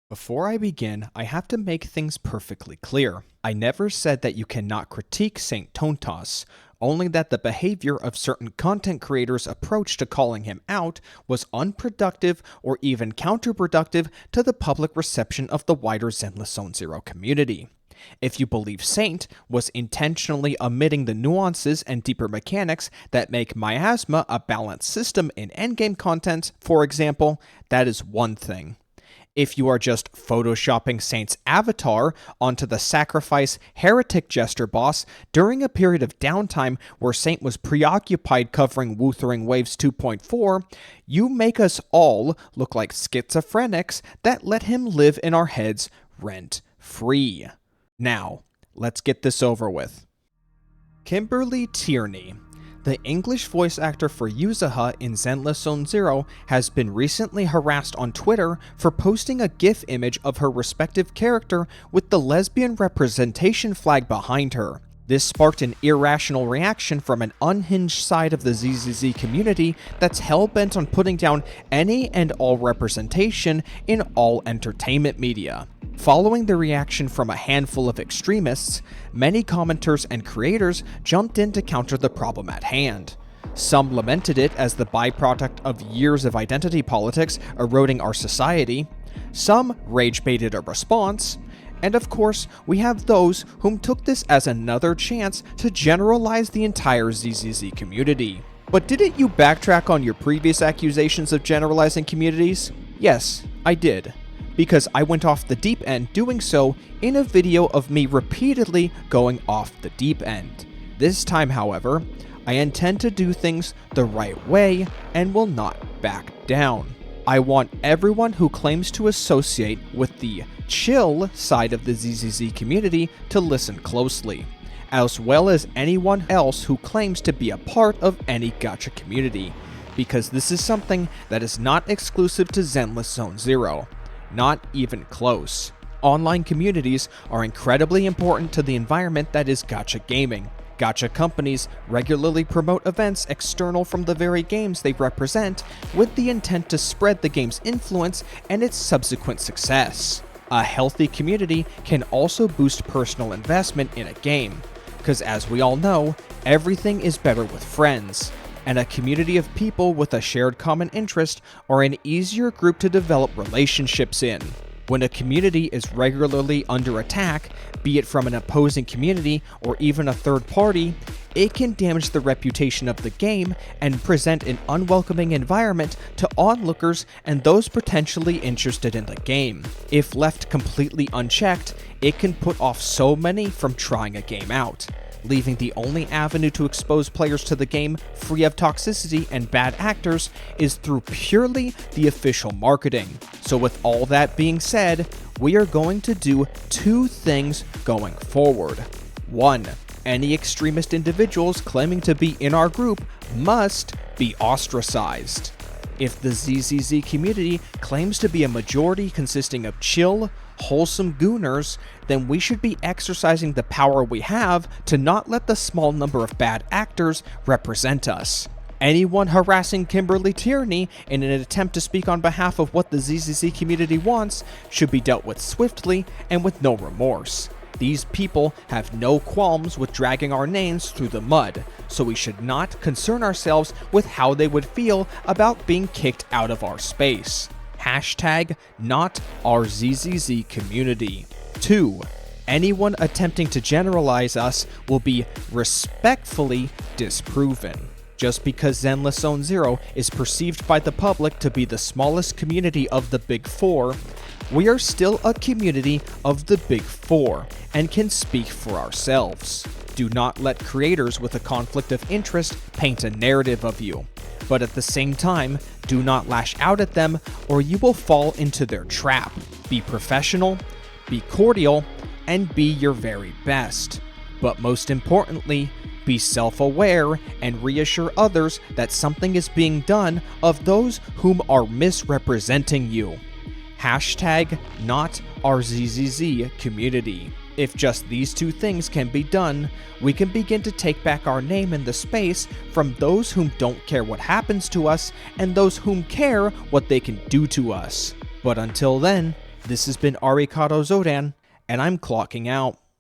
Before I begin, I have to make things perfectly clear. I never said that you cannot critique Saint Tontas, only that the behavior of certain content creators' approach to calling him out was unproductive or even counterproductive to the public reception of the wider Zenless Zone Zero community. If you believe Saint was intentionally omitting the nuances and deeper mechanics that make Miasma a balanced system in endgame content, for example, that is one thing. If you are just photoshopping Saint's avatar onto the sacrifice heretic jester boss during a period of downtime where Saint was preoccupied covering Wuthering Waves 2.4, you make us all look like schizophrenics that let him live in our heads rent-free. Now, let's get this over with. Kimberly Tierney, the English voice actor for Yuzuha in Zenless Zone Zero, has been recently harassed on Twitter for posting a GIF image of her respective character with the lesbian representation flag behind her. This sparked an irrational reaction from an unhinged side of the ZZZ community that's hell-bent on putting down any and all representation in all entertainment media. Following the reaction from a handful of extremists, many commenters and creators jumped in to counter the problem at hand. Some lamented it as the byproduct of years of identity politics eroding our society, some rage-baited a response, and of course, we have those whom took this as another chance to generalize the entire ZZZ community. But didn't you backtrack on your previous accusations of generalizing communities? Yes, I did. Because I went off the deep end doing so in a video of me repeatedly going off the deep end. This time, however, I intend to do things the right way and will not back down. I want everyone who claims to associate with the chill side of the ZZZ community to listen closely, as well as anyone else who claims to be a part of any gacha community, because this is something that is not exclusive to Zenless Zone Zero. Not even close. Online communities are incredibly important to the environment that is gacha gaming. Gacha companies regularly promote events external from the very games they represent with the intent to spread the game's influence and its subsequent success. A healthy community can also boost personal investment in a game, because as we all know, everything is better with friends, and a community of people with a shared common interest are an easier group to develop relationships in. When a community is regularly under attack, be it from an opposing community or even a third party, it can damage the reputation of the game and present an unwelcoming environment to onlookers and those potentially interested in the game. If left completely unchecked, it can put off so many from trying a game out, leaving the only avenue to expose players to the game free of toxicity and bad actors is through purely the official marketing. So with all that being said, we are going to do two things going forward. 1. Any extremist individuals claiming to be in our group must be ostracized. If the ZZZ community claims to be a majority consisting of chill, wholesome gooners, then we should be exercising the power we have to not let the small number of bad actors represent us. Anyone harassing Kimberly Tierney in an attempt to speak on behalf of what the ZZZ community wants should be dealt with swiftly and with no remorse. These people have no qualms with dragging our names through the mud, so we should not concern ourselves with how they would feel about being kicked out of our space. Hashtag not our ZZZ community. 2. Anyone attempting to generalize us will be respectfully disproven. Just because Zenless Zone Zero is perceived by the public to be the smallest community of the Big Four, we are still a community of the Big Four and can speak for ourselves. Do not let creators with a conflict of interest paint a narrative of you, but at the same time, do not lash out at them or you will fall into their trap. Be professional, be cordial, and be your very best. But most importantly, be self-aware and reassure others that something is being done of those whom are misrepresenting you. Hashtag not our ZZZ community. If just these two things can be done, we can begin to take back our name in the space from those whom don't care what happens to us and those whom care what they can do to us. But until then, This has been Arikado Zodan, and I'm clocking out.